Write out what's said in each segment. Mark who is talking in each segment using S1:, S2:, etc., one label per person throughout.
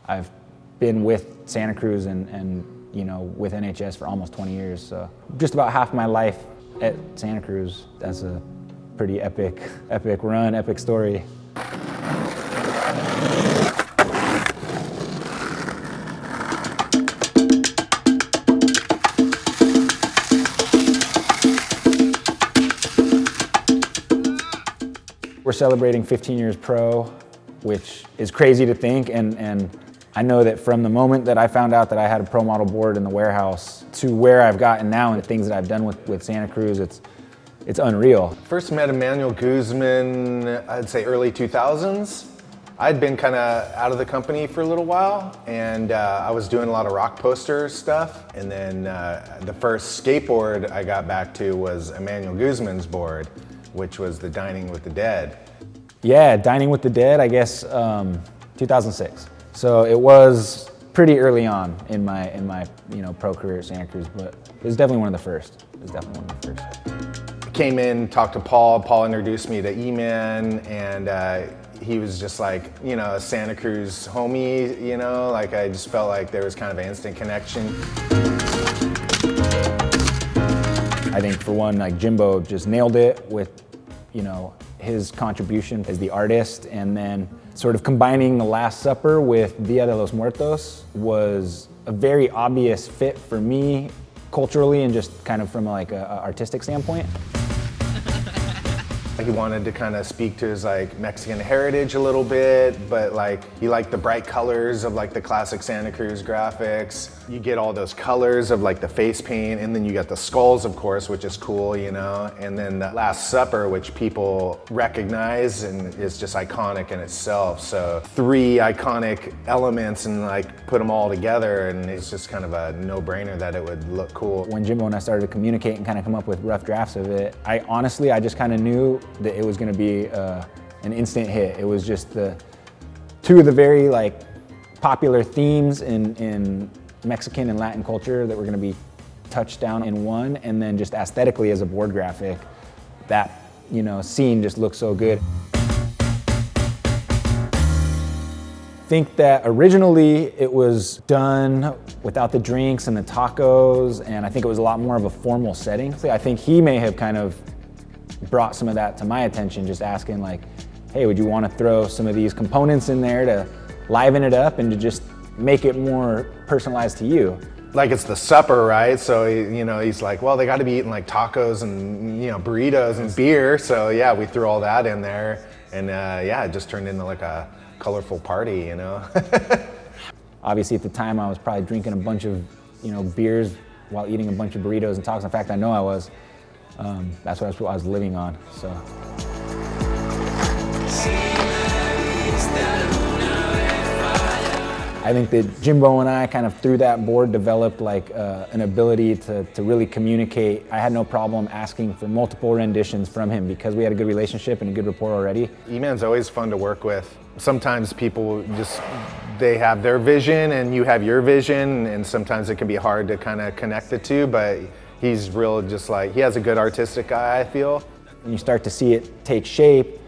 S1: I've been with Santa Cruz and you know, with NHS for almost 20 years. So just about half my life at Santa Cruz. That's a pretty epic run, epic story. We're celebrating 15 years pro, which is crazy to think, and I know that from the moment that I found out that I had a pro model board in the warehouse to where I've gotten now and the things that I've done with Santa Cruz, it's unreal.
S2: First met Emmanuel Guzman, I'd say early 2000s. I'd been kind of out of the company for a little while, and I was doing a lot of rock poster stuff. And then the first skateboard I got back to was Emmanuel Guzman's board, which was the Dining with the Dead.
S1: Yeah, Dining with the Dead, I guess 2006. So it was pretty early on in my you know, pro career at Santa Cruz, but it was definitely one of the first.
S2: I came in, talked to Paul. Paul introduced me to Eman, and he was just like, you know, a Santa Cruz homie, you know, like I just felt like there was kind of an instant connection.
S1: I think for one, like Jimbo just nailed it with, you know, his contribution as the artist, and then sort of combining The Last Supper with Dia de los Muertos was a very obvious fit for me culturally and just kind of from like a artistic standpoint.
S2: He wanted to kind of speak to his like Mexican heritage a little bit, but like he liked the bright colors of like the classic Santa Cruz graphics. You get all those colors of like the face paint, and then you got the skulls, of course, which is cool, you know, and then the Last Supper, which people recognize and is just iconic in itself. So 3 iconic elements and like put them all together, and it's just kind of a no-brainer that it would look cool.
S1: When Jimbo and I started to communicate and kind of come up with rough drafts of it, I just kind of knew that it was going to be an instant hit. It was just the 2 of the very like popular themes in Mexican and Latin culture that were going to be touched down in one, and then just aesthetically as a board graphic, that, you know, scene just looks so good. I think that originally it was done without the drinks and the tacos, and I think it was a lot more of a formal setting. So I think he may have kind of brought some of that to my attention, just asking like, hey, would you want to throw some of these components in there to liven it up and to just make it more personalized to you?
S2: Like it's the supper, right? So, you know, he's like, well, they got to be eating like tacos and, you know, burritos and beer. So yeah, we threw all that in there, and yeah, it just turned into like a colorful party, you know?
S1: Obviously at the time I was probably drinking a bunch of, you know, beers while eating a bunch of burritos and tacos. In fact, I know I was. That's what I was living on, so. I think that Jimbo and I kind of through that board developed like an ability to really communicate. I had no problem asking for multiple renditions from him because we had a good relationship and a good rapport already.
S2: Eman's always fun to work with. Sometimes people they have their vision and you have your vision, and sometimes it can be hard to kind of connect the two, but he's real, just like, he has a good artistic eye, I feel.
S1: When you start to see it take shape,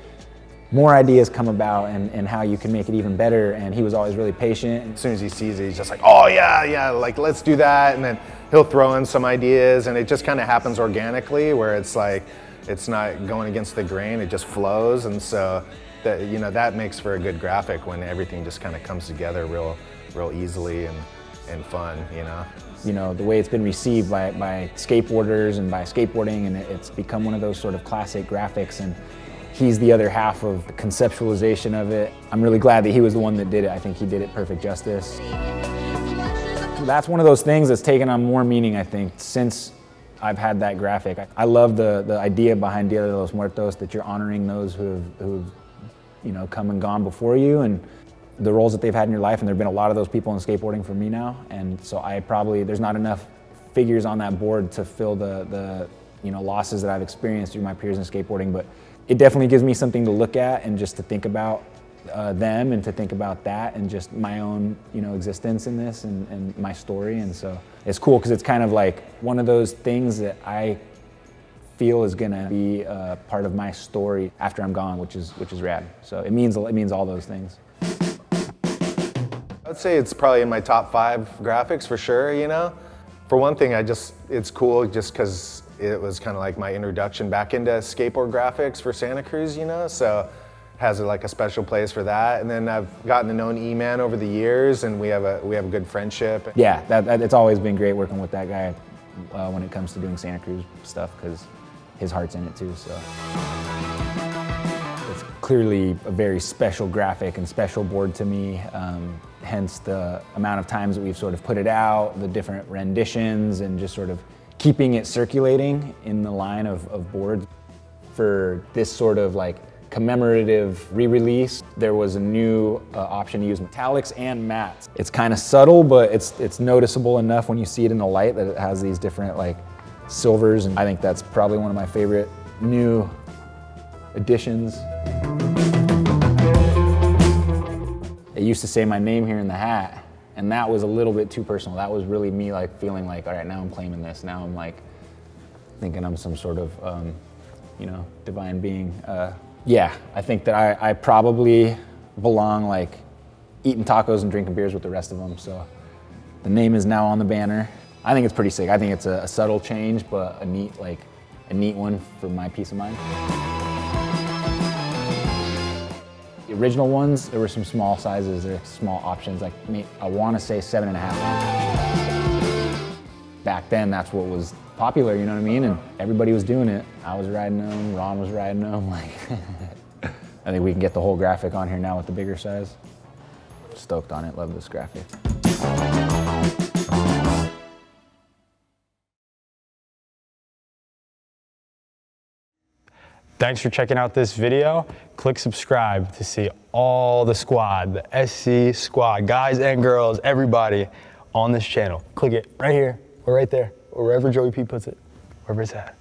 S1: more ideas come about and how you can make it even better, and he was always really patient.
S2: As soon as he sees it, he's just like, oh yeah, like let's do that, and then he'll throw in some ideas, and it just kind of happens organically, where it's like, it's not going against the grain, it just flows, and so that, you know, that makes for a good graphic when everything just kind of comes together real easily and fun, you know?
S1: You know, the way it's been received by skateboarders and by skateboarding, and it's become one of those sort of classic graphics, and he's the other half of the conceptualization of it. I'm really glad that he was the one that did it. I think he did it perfect justice. That's one of those things that's taken on more meaning, I think, since I've had that graphic. I love the idea behind Dia de los Muertos, that you're honoring those who've you know, come and gone before you, and the roles that they've had in your life, and there have been a lot of those people in skateboarding for me now, and so there's not enough figures on that board to fill the you know, losses that I've experienced through my peers in skateboarding, but it definitely gives me something to look at and just to think about them and to think about that and just my own, you know, existence in this and my story, and so it's cool because it's kind of like one of those things that I feel is gonna be part of my story after I'm gone, which is rad. So it means all those things.
S2: I'd say it's probably in my top 5 graphics for sure, you know? For one thing, it's cool just because it was kind of like my introduction back into skateboard graphics for Santa Cruz, you know? So has like a special place for that. And then I've gotten to know Eman over the years, and we have a good friendship.
S1: Yeah, it's always been great working with that guy when it comes to doing Santa Cruz stuff, because his heart's in it too, so. It's clearly a very special graphic and special board to me, hence the amount of times that we've sort of put it out, the different renditions, and just sort of keeping it circulating in the line of boards. For this sort of like commemorative re-release, there was a new option to use metallics and mattes. It's kind of subtle, but it's noticeable enough when you see it in the light that it has these different like silvers, and I think that's probably one of my favorite new additions. It used to say my name here in the hat, and that was a little bit too personal. That was really me like feeling like, all right, now I'm claiming this. Now I'm like thinking I'm some sort of, you know, divine being. Yeah, I think that I probably belong like eating tacos and drinking beers with the rest of them. So the name is now on the banner. I think it's pretty sick. I think it's a subtle change, but a neat one for my peace of mind. The original ones, there were some small sizes, there were small options, like I want to say 7.5. Back then, that's what was popular, you know what I mean? And everybody was doing it. I was riding them, Ron was riding them. Like, I think we can get the whole graphic on here now with the bigger size. Stoked on it, love this graphic.
S3: Thanks for checking out this video. Click subscribe to see all the squad, the SC squad, guys and girls, everybody on this channel. Click it right here or right there, or wherever Joey P puts it, wherever it's at.